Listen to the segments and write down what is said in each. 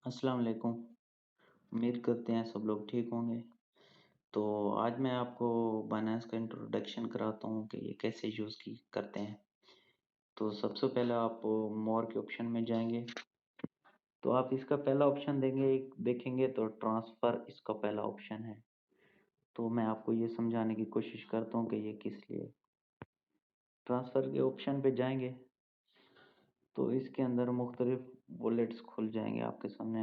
अस्सलाम वालेकुम। उम्मीद करते हैं सब लोग ठीक होंगे। तो आज मैं आपको बायनेंस का इंट्रोडक्शन कराता हूँ कि ये कैसे यूज़ की करते हैं। तो सबसे पहले आप मोर के ऑप्शन में जाएँगे, तो आप इसका पहला ऑप्शन देखेंगे तो ट्रांसफ़र इसका पहला ऑप्शन है। तो मैं आपको ये समझाने की कोशिश करता हूँ कि ये किस लिए है। ट्रांसफ़र के ऑप्शन पे जाएँगे, तो इसके अंदर मुख्तलिफ़ वॉलेट्स खुल जाएँगे आपके सामने।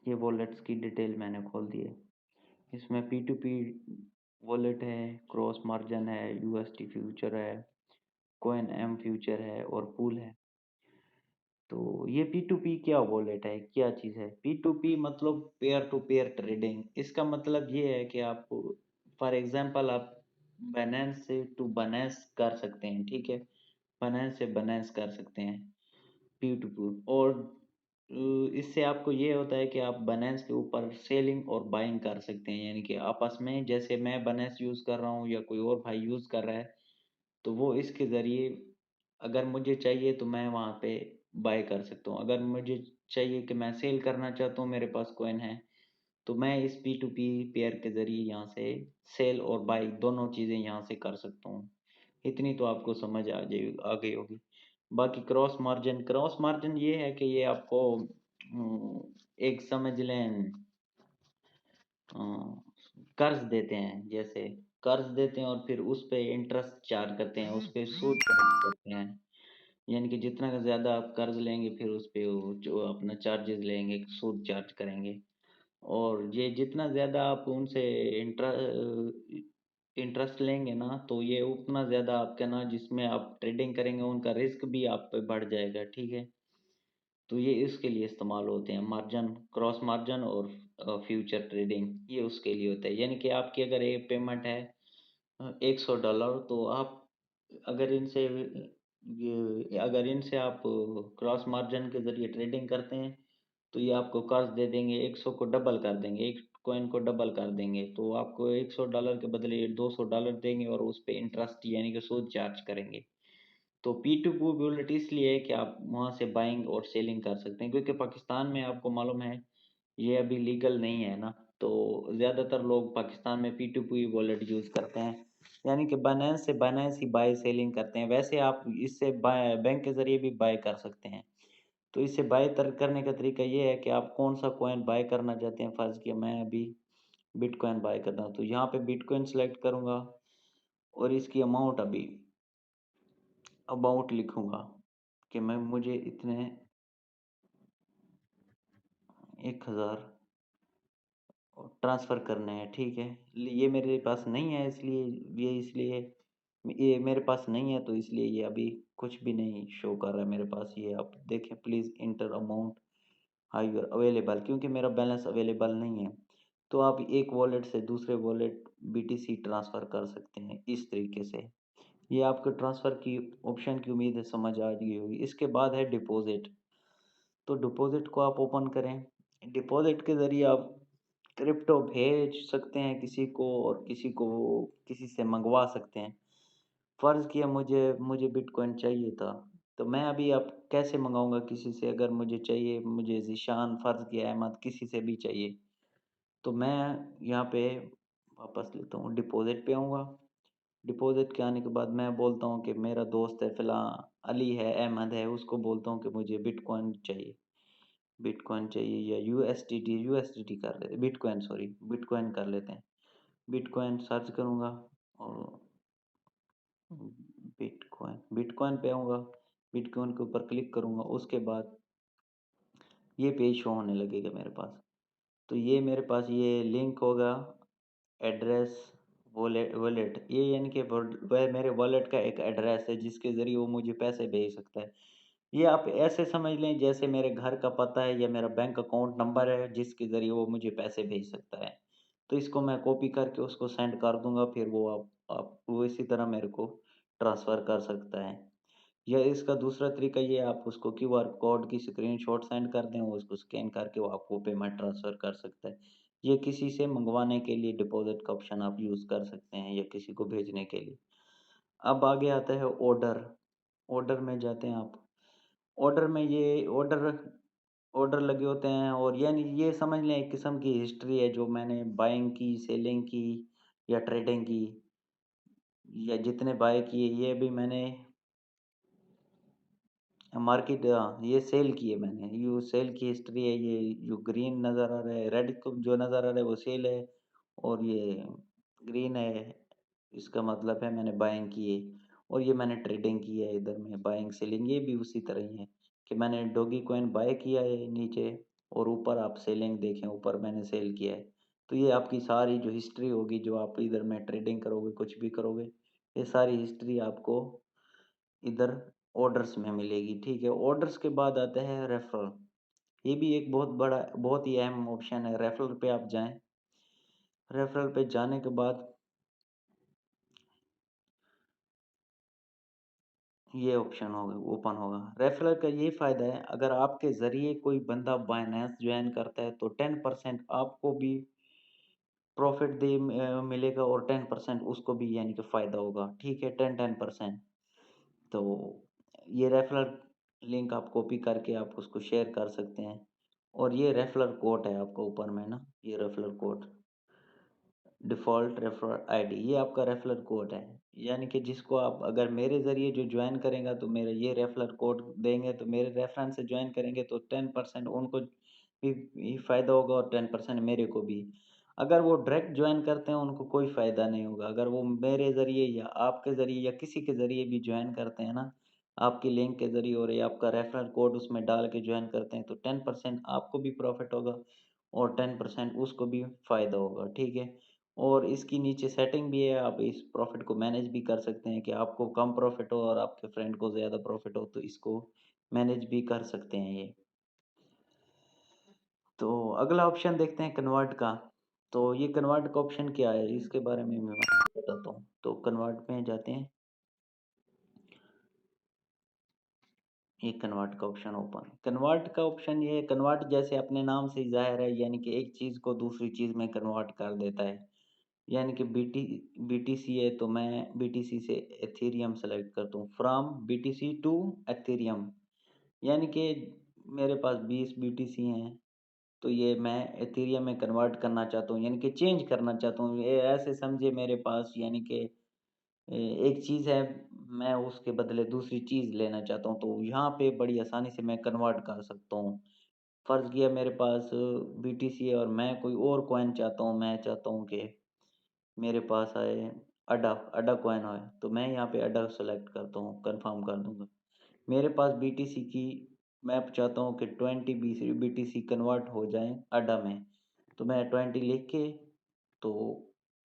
ये वॉलेट्स की डिटेल मैंने खोल दी है। इसमें P2P वॉलेट है, क्रॉस मार्जिन है, यूएसटी फ्यूचर है, कॉइन एम फ्यूचर है और पूल है। तो ये P2P क्या वॉलेट है, क्या चीज़ है? P2P मतलब पेयर टू पेयर ट्रेडिंग। इसका मतलब ये है कि आप फॉर एग्ज़ाम्पल आप बाइनेंस से टू बाइनेंस कर सकते हैं, ठीक है? बाइनेंस से बाइनेंस कर सकते हैं, P2P और इससे आपको ये होता है कि आप बाइनेंस के ऊपर सेलिंग और बाइंग कर सकते हैं, यानी कि आपस में जैसे मैं बाइनेंस यूज़ कर रहा हूँ या कोई और भाई यूज़ कर रहा है, तो वो इसके ज़रिए अगर मुझे चाहिए तो मैं वहाँ पे बाय कर सकता हूँ। अगर मुझे चाहिए कि मैं सेल करना चाहता हूँ, मेरे पास कॉइन है, तो मैं इस P2P पेयर के ज़रिए यहाँ से सेल और बाय दोनों चीज़ें यहाँ से कर सकता हूँ। इतनी तो आपको समझ आ गई होगी। बाकी क्रॉस मार्जिन ये है कि ये आपको एक समझ लें अ, कर्ज़ देते हैं, जैसे कर्ज़ देते हैं और फिर उस पे इंटरेस्ट चार्ज करते हैं, उस पे सूद चार्ज करते हैं। यानी कि जितना ज़्यादा आप कर्ज़ लेंगे फिर उस पे वो जो अपना चार्जेज़ लेंगे, सूद चार्ज करेंगे और ये जितना ज़्यादा आप उनसे इंटरेस्ट लेंगे ना, तो ये उतना ज़्यादा आपका ना जिसमें आप ट्रेडिंग करेंगे उनका रिस्क भी आप पे बढ़ जाएगा, ठीक है? तो ये इसके लिए इस्तेमाल होते हैं मार्जिन, क्रॉस मार्जिन और फ्यूचर ट्रेडिंग ये उसके लिए होता है। यानी कि आपकी अगर एक पेमेंट है $100 तो आप अगर इनसे आप क्रॉस मार्जिन के ज़रिए ट्रेडिंग करते हैं, तो ये आपको कर्ज़ दे देंगे, 100 को डबल कर देंगे, एक कॉइन को डबल कर देंगे। तो आपको $100 के बदले ये $200 देंगे और उस पे इंटरेस्ट यानी कि सूद चार्ज करेंगे। तो P2P वॉलेट इसलिए है कि आप वहाँ से बाइंग और सेलिंग कर सकते हैं क्योंकि पाकिस्तान में आपको मालूम है, ये अभी लीगल नहीं है ना, तो ज़्यादातर लोग पाकिस्तान में P2P वॉलेट यूज़ करते हैं। यानी कि बाइनेंस से बाइनेंस ही बाय सेलिंग करते हैं। वैसे आप इससे बाय बैंक के ज़रिए भी बाय कर सकते हैं। तो इससे बाय तर करने का तरीका ये है कि आप कौन-सा कॉइन बाय करना चाहते हैं। फ़र्ज़ किया मैं अभी बिटकॉइन बाय कर रहा हूँ, तो यहाँ पे बिटकॉइन सेलेक्ट करूँगा और इसकी अमाउंट लिखूँगा कि मैं मुझे इतने 1000 ट्रांसफ़र करने हैं, ठीक है। ये मेरे पास नहीं है इसलिए ये मेरे पास नहीं है तो इसलिए ये अभी कुछ भी नहीं शो कर रहा है मेरे पास। ये आप देखें please enter amount higher available क्योंकि मेरा बैलेंस अवेलेबल नहीं है। तो आप एक वॉलेट से दूसरे वॉलेट बीटीसी ट्रांसफ़र कर सकते हैं इस तरीके से। ये आपको ट्रांसफ़र की ऑप्शन की उम्मीद है समझ आ गई होगी। इसके बाद है डिपॉज़िट। तो डिपॉज़िट को आप ओपन करें। डिपॉज़िट के ज़रिए आप क्रिप्टो भेज सकते हैं किसी को और किसी से मँगवा सकते हैं। फ़र्ज़ किया मुझे बिटकॉइन चाहिए था, तो मैं अभी अब कैसे मँगाऊँगा किसी से अगर मुझे चाहिए, मुझे ज़ीशान फ़र्ज़ किया अहमद किसी से भी चाहिए, तो मैं यहाँ पे वापस लेता हूँ डिपॉज़िट पे आऊँगा। डिपॉज़िट के आने के बाद मैं बोलता हूँ कि मेरा दोस्त है फ़लाँ अली है, अहमद है, उसको बोलता हूँ कि मुझे बिटकॉइन चाहिए या यूएसडीटी कर लेते बिटकॉइन कर लेते हैं। बिटकॉइन सर्च करूँगा और बिटकॉइन पे आऊँगा, बिटकॉइन के ऊपर क्लिक करूँगा, उसके बाद ये पेज शो होने लगेगा मेरे पास। तो ये मेरे पास ये लिंक होगा एड्रेस वॉलेट ये यानी कि वह मेरे वॉलेट का एक एड्रेस है जिसके ज़रिए वो मुझे पैसे भेज सकता है। ये आप ऐसे समझ लें जैसे मेरे घर का पता है या मेरा बैंक अकाउंट नंबर है जिसके ज़रिए वो मुझे पैसे भेज सकता है। तो इसको मैं कॉपी करके उसको सेंड कर दूँगा फिर वो आप वो इसी तरह मेरे को ट्रांसफ़र कर सकता है। या इसका दूसरा तरीका ये है आप उसको क्यूआर कोड की स्क्रीनशॉट सेंड कर दें, वो उसको स्कैन करके वो आपको पेमेंट ट्रांसफ़र कर सकता है। ये किसी से मँगवाने के लिए डिपॉज़िट का ऑप्शन आप यूज़ कर सकते हैं या किसी को भेजने के लिए। अब आगे आता है ऑर्डर, ऑर्डर में जाते हैं आप। ऑर्डर में ये ऑर्डर ऑर्डर लगे होते हैं, और यानी ये समझ लें एक किस्म की हिस्ट्री है जो मैंने बाइंग की, सेलिंग की या ट्रेडिंग की, या जितने बाय किए ये भी मैंने मार्केट, ये सेल किए मैंने, ये सेल की हिस्ट्री है। ये जो ग्रीन नज़र आ रहा है, रेड को जो नज़र आ रहा है वो सेल है, और ये ग्रीन है, इसका मतलब है मैंने बाइंग की है। और ये मैंने ट्रेडिंग की है, इधर में बाइंग सेलिंग ये भी उसी तरह ही है कि मैंने डॉगी कॉइन बाय किया है नीचे, और ऊपर आप सेलिंग देखें, ऊपर मैंने सेल किया है। तो ये आपकी सारी जो हिस्ट्री होगी, जो आप इधर में ट्रेडिंग करोगे, कुछ भी करोगे, ये सारी हिस्ट्री आपको इधर ऑर्डर्स में मिलेगी, ठीक है। ऑर्डर्स के बाद आता है रेफरल। ये भी एक बहुत ही अहम ऑप्शन है। रेफरल पे आप जाएं, रेफरल पे जाने के बाद ये ऑप्शन होगा, ओपन होगा। रेफरल का ये फ़ायदा है, अगर आपके ज़रिए कोई बंदा बायनेंस ज्वाइन करता है तो 10% आपको भी प्रॉफिट मिलेगा, और 10% उसको भी, यानी कि फ़ायदा होगा, ठीक है। 10-10%। तो ये रेफरल लिंक आप कॉपी करके आप उसको शेयर कर सकते हैं। और ये रेफरल कोड है आपका ऊपर में ना, ये referral code, default referral ID, ये आपका रेफरल कोड है। यानी कि जिसको आप अगर मेरे ज़रिए जो जॉइन करेगा तो मेरा ये रेफरल कोड देंगे, तो मेरे रेफ़रेंस से जॉइन करेंगे तो 10% उनको भी फ़ायदा होगा, और 10% मेरे को भी। अगर वो डायरेक्ट जॉइन करते हैं उनको कोई फ़ायदा नहीं होगा। अगर वो मेरे ज़रिए या आपके ज़रिए या किसी के ज़रिए भी जॉइन करते हैं ना, आपकी लिंक के ज़रिए, और ये आपका रेफरल कोड उसमें डाल के जॉइन करते हैं, तो 10% आपको भी प्रॉफ़िट होगा, और 10% उसको भी फ़ायदा होगा, ठीक है। और इसकी नीचे सेटिंग भी है, आप इस प्रॉफ़िट को मैनेज भी कर सकते हैं कि आपको कम प्रॉफ़िट हो और आपके फ्रेंड को ज़्यादा प्रॉफ़िट हो, तो इसको मैनेज भी कर सकते हैं ये। तो अगला ऑप्शन देखते हैं कन्वर्ट का। तो ये कन्वर्ट का ऑप्शन क्या है, इसके बारे में मैं आपको बताता हूँ। तो कन्वर्ट में जाते हैं, ये कन्वर्ट का ऑप्शन ओपन। कन्वर्ट का ऑप्शन ये है, कन्वर्ट जैसे अपने नाम से ही ज़ाहिर है, यानी कि एक चीज़ को दूसरी चीज़ में कन्वर्ट कर देता है। यानी कि बीटीसी है तो मैं बीटीसी से एथेरियम सेलेक्ट करता हूँ, फ्रॉम बीटीसी टू एथेरियम। यानी कि मेरे पास 20 बीटीसी हैं, तो ये मैं एथेरियम में कन्वर्ट करना चाहता हूँ, यानी कि चेंज करना चाहता हूँ। ये ऐसे समझिए मेरे पास, यानी कि एक चीज़ है, मैं उसके बदले दूसरी चीज़ लेना चाहता हूँ, तो यहाँ पे बड़ी आसानी से मैं कन्वर्ट कर सकता हूँ। फ़र्ज़ किया मेरे पास बीटीसी है और मैं कोई और कॉइन चाहता हूँ, मैं चाहता हूँ कि मेरे पास आए अडा, अडा कॉइन आए, तो मैं यहाँ पे अडा सेलेक्ट करता हूँ, कंफर्म कर दूँगा। मेरे पास बीटीसी की, मैं चाहता हूँ कि 20 बीटीसी कन्वर्ट हो जाएँ अडा में, तो मैं 20 लिख के, तो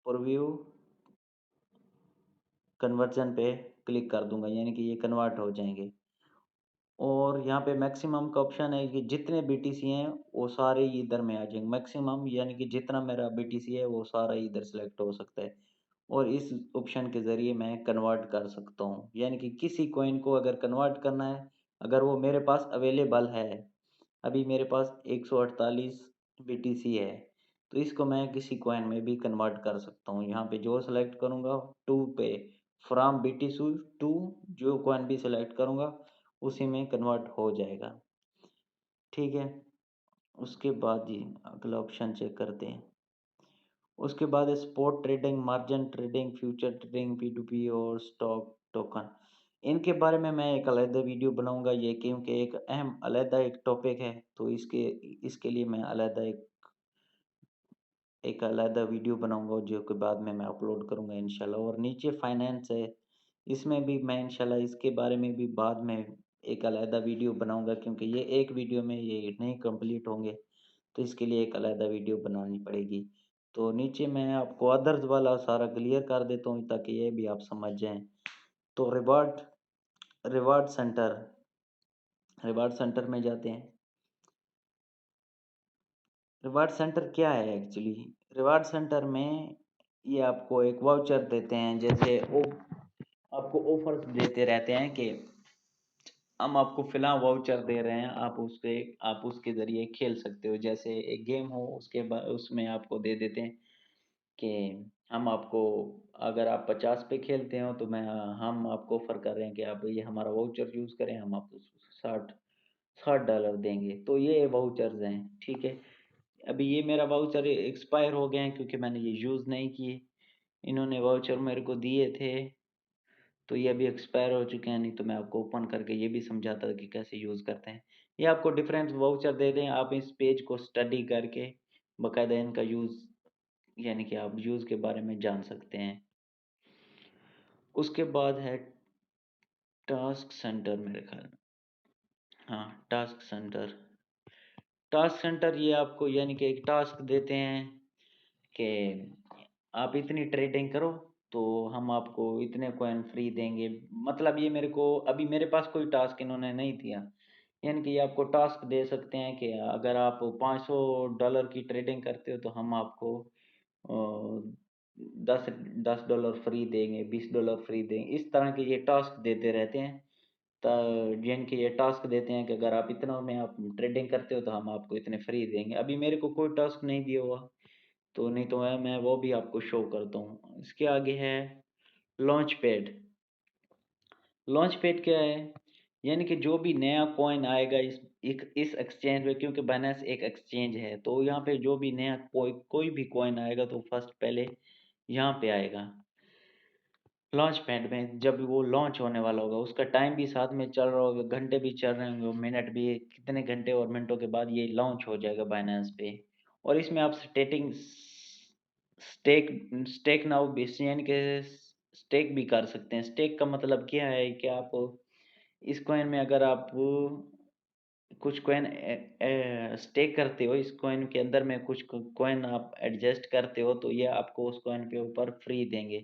प्रीव्यू कन्वर्जन पे क्लिक कर दूँगा, यानी कि ये कन्वर्ट हो जाएँगे। और यहाँ पे मैक्सिमम का ऑप्शन है कि जितने बीटीसी हैं वो सारे ही इधर में आ जाएँगे। मैक्सिमम यानी कि जितना मेरा बीटीसी है वो सारा ही इधर सेलेक्ट हो सकता है, और इस ऑप्शन के ज़रिए मैं कन्वर्ट कर सकता हूँ। यानी कि किसी कॉइन को अगर कन्वर्ट करना है, अगर वो मेरे पास अवेलेबल है, अभी मेरे पास 148 बीटीसी है, तो इसको मैं किसी कॉइन में भी कन्वर्ट कर सकता हूँ। यहाँ पे जो सेलेक्ट करूँगा 2 पे, फ्रॉम बीटीसी टू, जो कॉइन भी सेलेक्ट करूँगा उसी में कन्वर्ट हो जाएगा, ठीक है। उसके बाद जी अगला ऑप्शन चेक करते हैं। उसके बाद है spot trading, margin trading, future trading, P2P और स्टॉक टोकन। इनके बारे में मैं एक अलग वीडियो बनाऊँगा, ये क्योंकि एक अहम अलग एक टॉपिक है, तो इसके इसके लिए मैं अलग एक अलग वीडियो बनाऊँगा, जो कि बाद में मैं अपलोड करूँगा इंशाल्लाह। और नीचे फाइनेंस है, इसमें भी मैं इंशाल्लाह इसके बारे में भी बाद में एक अलग वीडियो बनाऊँगा, क्योंकि ये एक वीडियो में ये नहीं कंप्लीट होंगे, तो इसके लिए एक अलग वीडियो बनानी पड़ेगी। तो नीचे मैं आपको अदर्स वाला सारा क्लियर कर देता हूँ ताकि ये भी आप समझ जाएँ। तो रिवार्ड सेंटर, रिवार्ड सेंटर में जाते हैं। रिवार्ड सेंटर क्या है एक्चुअली? रिवार्ड सेंटर में ये आपको एक वाउचर देते हैं, जैसे आपको ऑफर्स देते रहते हैं कि हम आपको फ़िलहाल वाउचर दे रहे हैं, आप उसके ज़रिए खेल सकते हो। जैसे एक गेम हो, उसमें आपको दे देते हैं कि हम आपको, अगर आप 50 पे खेलते हो तो हम आपको ऑफ़र कर रहे हैं कि आप ये हमारा वाउचर यूज़ करें, हम आपको 60 $60 देंगे, तो ये वाउचर्स हैं, ठीक है। अभी ये मेरा वाउचर एक्सपायर हो गए हैं क्योंकि मैंने ये यूज़ नहीं किए। इन्होंने वाउचर मेरे को दिए थे, तो ये अभी एक्सपायर हो चुके हैं, नहीं तो मैं आपको ओपन करके ये भी समझाता कि कैसे यूज़ करते हैं। ये आपको डिफरेंट वाउचर दे दें, आप इस पेज को स्टडी करके बाकायदा इनका यूज़, यानी कि आप यूज़ के बारे में जान सकते हैं। उसके बाद है टास्क सेंटर मेरे ख्याल में। हाँ, टास्क सेंटर। टास्क सेंटर ये आपको यानी कि एक टास्क देते हैं कि आप इतनी ट्रेडिंग करो तो हम आपको इतने कॉइन फ्री देंगे। मतलब ये मेरे को अभी मेरे पास कोई टास्क इन्होंने नहीं दिया। यानी कि ये आपको टास्क दे सकते हैं कि अगर आप $500 की ट्रेडिंग करते हो तो हम आपको अ, 10 $10 फ्री देंगे, $20 फ्री देंगे। इस तरह के ये टास्क देते रहते हैं। यानी कि ये टास्क देते हैं कि अगर आप इतना में आप ट्रेडिंग करते हो तो हम आपको इतने फ्री देंगे। अभी मेरे को कोई टास्क नहीं दिया हुआ, तो नहीं तो मैं वो भी आपको शो करता हूँ। इसके आगे है लॉन्च पैड। लॉन्च पैड क्या है? यानी कि जो भी नया कॉइन आएगा इस एक्सचेंज में, क्योंकि बाइनेंस एक एक्सचेंज है, तो यहाँ पे जो भी नया कोई भी कॉइन आएगा तो फर्स्ट पहले यहाँ पे आएगा लॉन्च पैड में। जब वो लॉन्च होने वाला होगा उसका टाइम भी साथ में चल रहा होगा, घंटे भी चल रहे होंगे, मिनट भी, कितने घंटे और मिनटों के बाद ये लॉन्च हो जाएगा बाइनेंस पे। और इसमें आप स्टेक स्टेक नाउ बेस यानी कि स्टेक भी कर सकते हैं। स्टेक का मतलब क्या है कि आप इस कॉइन में अगर आप कुछ कॉइन स्टेक करते हो, इस कॉइन के अंदर में कुछ कॉइन आप एडजस्ट करते हो, तो ये आपको उस कॉइन के ऊपर फ्री देंगे।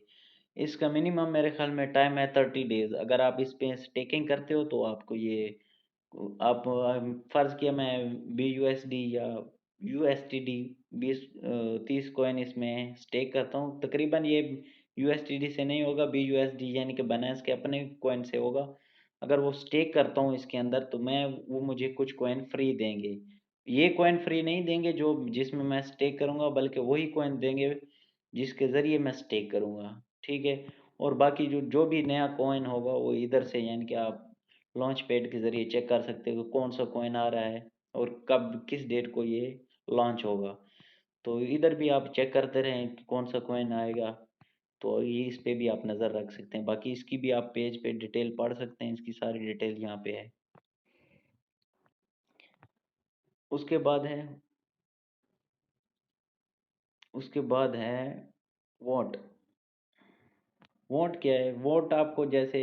इसका मिनिमम मेरे ख्याल में टाइम है 30 डेज। अगर आप इस पे स्टेकिंग करते हो तो आपको ये आप फर्ज किया मैं BUSD या USDT 30 कॉइन इसमें स्टेक करता हूँ। तकरीबन ये USDT से नहीं होगा, BUSD यानी कि बाइनेंस के अपने कॉइन से होगा। अगर वो स्टेक करता हूँ इसके अंदर तो मैं वो मुझे कुछ कॉइन फ्री देंगे। ये कॉइन फ्री नहीं देंगे जो जिसमें मैं स्टेक करूँगा, बल्कि वही कॉइन देंगे जिसके ज़रिए मैं स्टेक करूँगा, ठीक है? और बाकी जो जो भी नया कॉइन होगा वो इधर से यानी कि आप लॉन्च पैड के ज़रिए चेक कर सकते हो कि कौन सा कॉइन आ रहा है और कब किस डेट को ये लॉन्च होगा। तो इधर भी आप चेक करते रहें कि कौन सा कॉइन आएगा, तो ये इस पे भी आप नज़र रख सकते हैं। बाकी इसकी भी आप पेज पे डिटेल पढ़ सकते हैं, इसकी सारी डिटेल यहाँ पे है। उसके बाद है उसके बाद है वॉट। वॉट क्या है? वोट आपको जैसे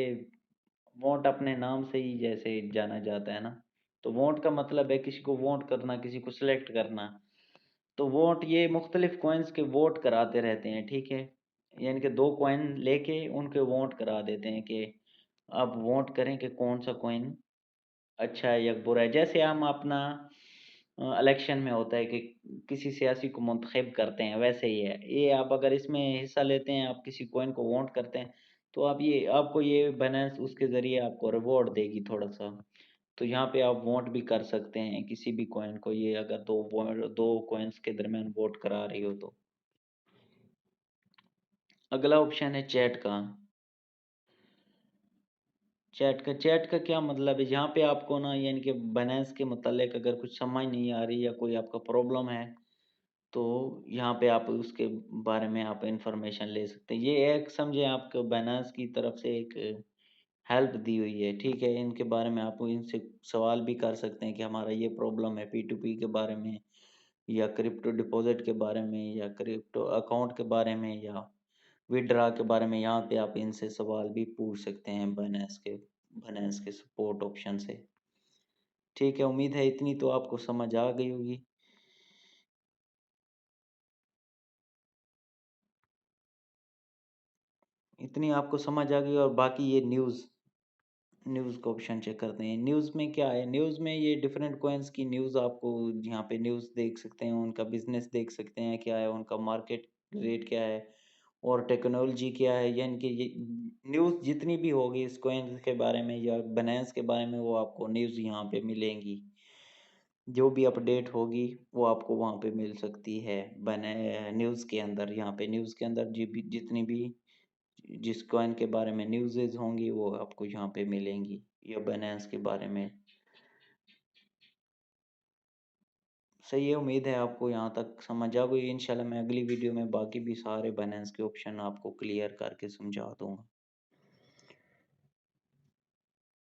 वोट अपने नाम से ही जैसे जाना जाता है ना, तो वोट का मतलब है किसी को वोट करना, किसी को सिलेक्ट करना। तो वोट ये मुख्तलिफ कॉइन्स के वोट कराते रहते हैं, ठीक है। यानी कि दो कॉइन लेके उनके वोट करा देते हैं कि आप वोट करें कि कौन सा कॉइन अच्छा है या बुरा है। जैसे हम अपना इलेक्शन में होता है कि किसी सियासी को मुंतखब करते हैं, वैसे ही है ये। आप अगर इसमें हिस्सा लेते हैं, आप किसी कॉइन को वोट करते हैं, तो आपको ये बाइनेंस उसके ज़रिए आपको रिवॉर्ड देगी थोड़ा-सा। तो यहाँ पे आप वोट भी कर सकते हैं किसी भी कॉइन को, ये अगर 2 कॉइन्स के दरमियान वोट करा रही हो तो। अगला ऑप्शन है चैट का। चैट का क्या मतलब है? जहाँ पे आपको ना यानी कि बाइनेंस के मुतालिक अगर कुछ समझ नहीं आ रही या कोई आपका प्रॉब्लम है, तो यहाँ पे आप उसके बारे में आप इन्फॉर्मेशन ले सकते हैं। ये एक समझे आपको बाइनेंस की तरफ से एक हेल्प दी हुई है, ठीक है? इनके बारे में आप इनसे सवाल भी कर सकते हैं कि हमारा ये प्रॉब्लम है P2P के बारे में, या क्रिप्टो डिपॉज़िट के बारे में, या क्रिप्टो अकाउंट के बारे में, या विथड्रॉ के बारे में। यहाँ पे आप इनसे सवाल भी पूछ सकते हैं बाइनेंस के सपोर्ट ऑप्शन से। ठीक है, उम्मीद है इतनी तो आपको समझ आ गई होगी। इतनी आपको समझ आ गई। और बाकी ये न्यूज़ का ऑप्शन चेक करते हैं। न्यूज़ में क्या है? न्यूज़ में ये डिफरेंट कॉइन्स की न्यूज़ आपको यहाँ पे न्यूज़ देख सकते हैं, उनका बिज़नेस देख सकते हैं क्या है, उनका मार्केट रेट क्या है और टेक्नोलॉजी क्या है। यानी कि ये न्यूज़ जितनी भी होगी इस कॉइन्स के बारे में या बाइनेंस के बारे में, वो आपको न्यूज़ यहाँ पे मिलेंगी। जो भी अपडेट होगी वो आपको वहाँ पे मिल सकती है बने न्यूज़ के अंदर। यहाँ पे न्यूज़ के अंदर जितनी भी जिस कॉइन के बारे में न्यूज़ेज़ होंगी वो आपको यहाँ पे मिलेंगी, या बाइनेंस के बारे में। सही है, उम्मीद है आपको यहाँ तक समझ आ गई। इंशाल्लाह मैं अगली वीडियो में बाकी भी सारे बाइनेंस के ऑप्शन आपको क्लियर करके समझा दूँगा।